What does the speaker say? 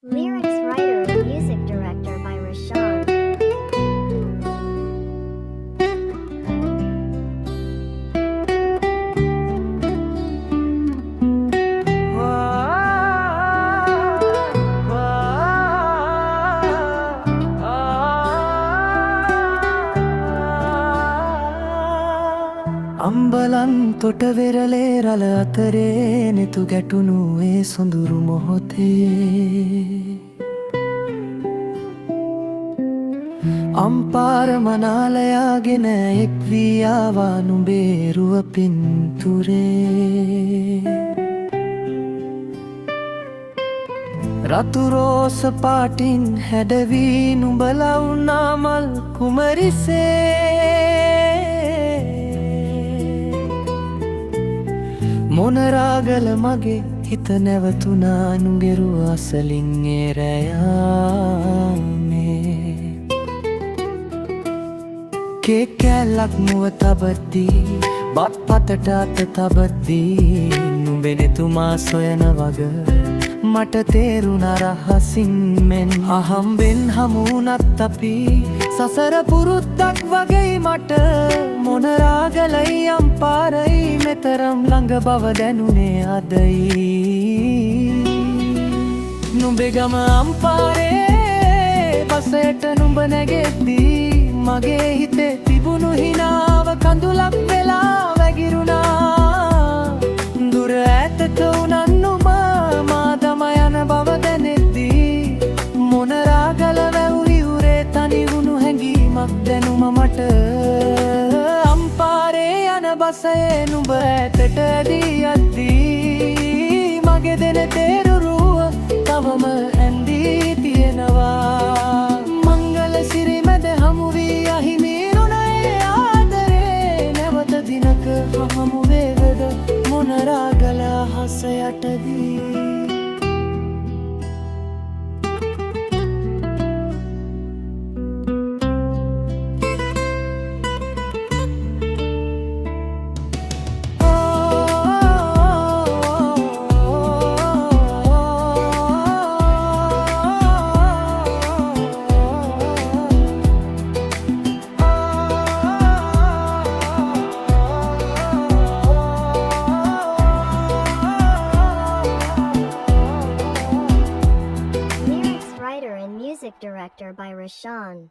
Lyrics writer and music director by Rashawn. අම්බලන් තොට වෙරලේ රළ අතරේ නෙතු ගැටුණු ඒ සොඳුරු මොහොතේ අම්පාර මනාලයාගෙන එක් වී ආවා නුඹේ රුව පින්තුරේ රතු රෝස පාටින් හැඩවී නුඹලා වුණා මල් කුමරිසේ මොනරාගල මගේ හිත නැවතුනා නුගෙරු අසලින් ඒ රැයාමේ කේක් කෑල්ලක් මුව තබද්දී බත් පතට අත තබද්දී නුඹෙනෙතුමා සොයන වග මට තේරුණා රහසින් මෙන් අහම්බෙන් හමුුණත් අපි සසර පුරුද්දක් වගේ මට මොනරාගලයි අම්පාරයි මෙතරම් ළඟ බව දැනුනේ අදයි නුඹේ ගම අම්පාරේ බසයට නුඹ නැගෙද්දී මගේ හිතේ තිබුණු හිනාව කඳුලක් වෙලා වැගිරුණා දුර ඈතට උනන් නුඹ මා දම යන බව දැනෙද්දී මොනරාගල වැව් ඉවුරේ තනි වුණු හැඟීමක් දැනුම මට බසයේ නුඹ ඇතට ඇදී යද්දී මගේ දෙන තේරුරුව තවම ඇන්දී තියෙනවා මංගල සිරි මැද හමු වී අහිමිරුණේ ආදරේ නැවත දිනක හමු වේවද Monaragala හස යටදී Music director by Rashawn.